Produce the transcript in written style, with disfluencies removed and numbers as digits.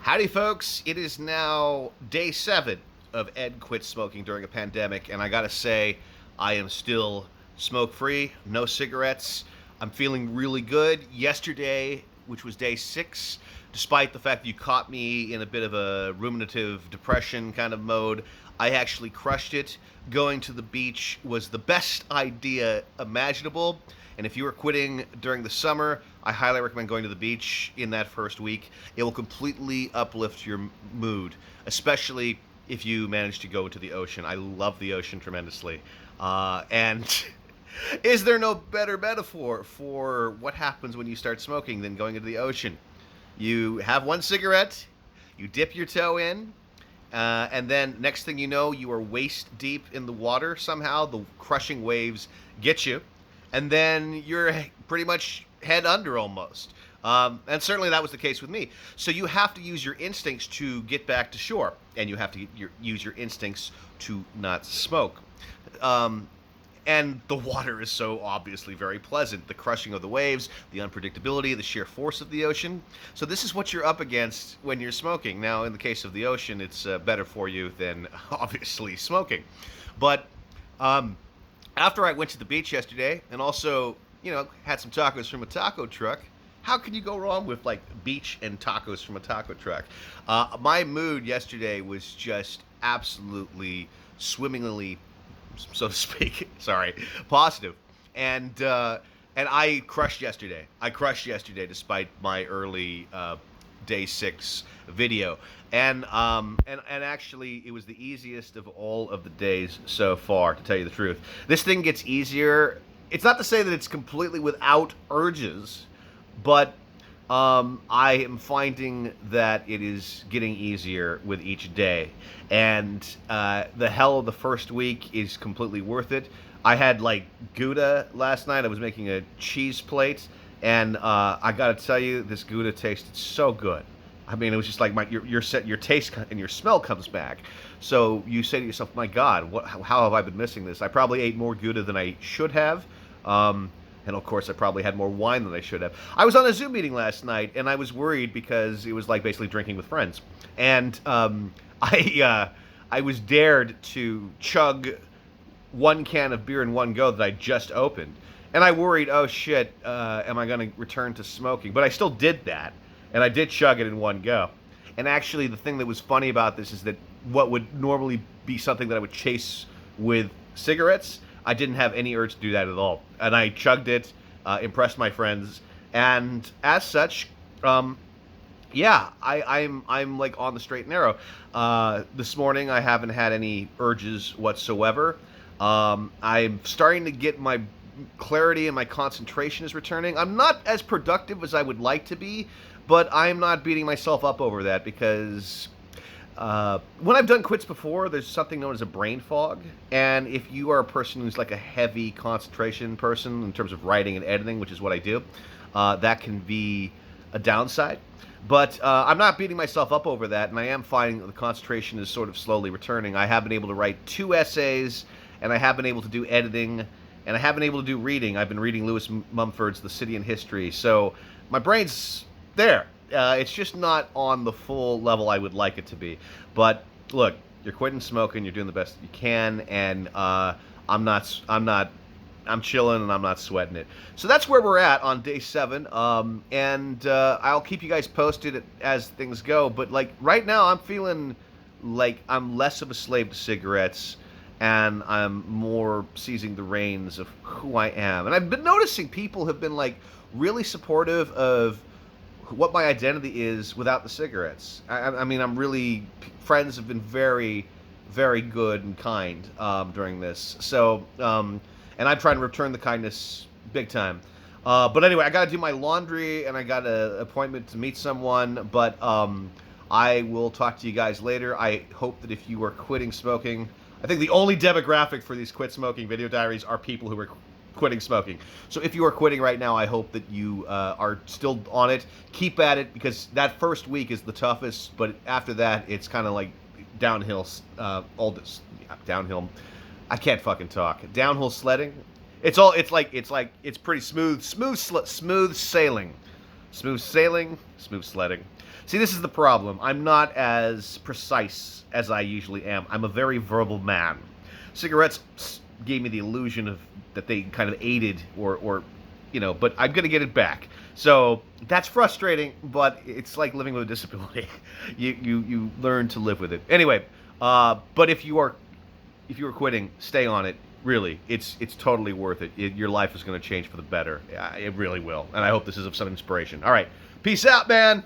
Howdy, folks. It is now day 7 of Ed Quit Smoking During a Pandemic, and I gotta say, I am still smoke free, no cigarettes. I'm feeling really good. Yesterday, which was day 6, despite the fact that you caught me in a bit of a ruminative depression kind of mode, I actually crushed it. Going to the beach was the best idea imaginable. And if you are quitting during the summer, I highly recommend going to the beach in that first week. It will completely uplift your mood, especially if you manage to go to the ocean. I love the ocean tremendously. And is there no better metaphor for what happens when you start smoking than going into the ocean? You have one cigarette, you dip your toe in, and then next thing you know, you are waist deep in the water. Somehow the crushing waves get you, and then you're pretty much head under almost. And certainly that was the case with me. So you have to use your instincts to get back to shore, and you have to use your instincts to not smoke. Um, and the water is so obviously very pleasant. The crushing of the waves, the unpredictability, the sheer force of the ocean. So this is what you're up against when you're smoking. Now, in the case of the ocean, it's better for you than obviously smoking. But after I went to the beach yesterday and also, had some tacos from a taco truck, how can you go wrong with like beach and tacos from a taco truck? My mood yesterday was just absolutely swimmingly, so to speak, sorry, positive. And I crushed yesterday. I crushed yesterday despite my early day 6 video. And actually it was the easiest of all of the days so far, to tell you the truth. This thing gets easier. It's not to say that it's completely without urges, but I am finding that it is getting easier with each day. And the hell of the first week is completely worth it. I had like Gouda last night. I was making a cheese plate, and I gotta tell you, this Gouda tasted so good. I mean, it was just like your taste and your smell comes back. So you say to yourself, "My God, how have I been missing this?" I probably ate more Gouda than I should have. And of course, I probably had more wine than I should have. I was on a Zoom meeting last night, and I was worried because it was like basically drinking with friends. And I was dared to chug one can of beer in one go that I just opened. And I worried, oh shit, am I going to return to smoking? But I still did that, and I did chug it in one go. And actually, the thing that was funny about this is that what would normally be something that I would chase with cigarettes, I didn't have any urge to do that at all. And I chugged it, impressed my friends, and as such, yeah, I'm like on the straight and narrow. This morning I haven't had any urges whatsoever. I'm starting to get my clarity and my concentration is returning. I'm not as productive as I would like to be, but I'm not beating myself up over that because when I've done quits before, there's something known as a brain fog. And if you are a person who's like a heavy concentration person in terms of writing and editing, which is what I do, that can be a downside. But I'm not beating myself up over that, and I am finding that the concentration is sort of slowly returning. I have been able to write 2 essays, and I have been able to do editing, and I have been able to do reading. I've been reading Lewis Mumford's The City and History, so my brain's there. It's just not on the full level I would like it to be. But look, you're quitting smoking, you're doing the best you can, and I'm chilling and I'm not sweating it. So that's where we're at on day 7. And I'll keep you guys posted as things go. But like right now, I'm feeling like I'm less of a slave to cigarettes, and I'm more seizing the reins of who I am. And I've been noticing people have been like really supportive of what my identity is without the cigarettes. I mean, friends have been very, very good and kind during this. So, and I'm trying to return the kindness big time. But anyway, I got to do my laundry, and I got an appointment to meet someone. But I will talk to you guys later. I hope that if you are quitting smoking, I think the only demographic for these quit smoking video diaries are people who are quitting smoking. So if you are quitting right now, I hope that you are still on it. Keep at it, because that first week is the toughest, but after that, it's kind of like downhill, downhill. I can't fucking talk. Downhill sledding. It's pretty smooth sailing. Smooth sailing, smooth sledding. See, this is the problem. I'm not as precise as I usually am. I'm a very verbal man. Cigarettes gave me the illusion of that they kind of aided or but I'm going to get it back. So that's frustrating, but it's like living with a disability. You learn to live with it. Anyway, but if you are quitting, stay on it. Really, it's totally worth it. Your life is going to change for the better. It really will. And I hope this is of some inspiration. All right. Peace out, man.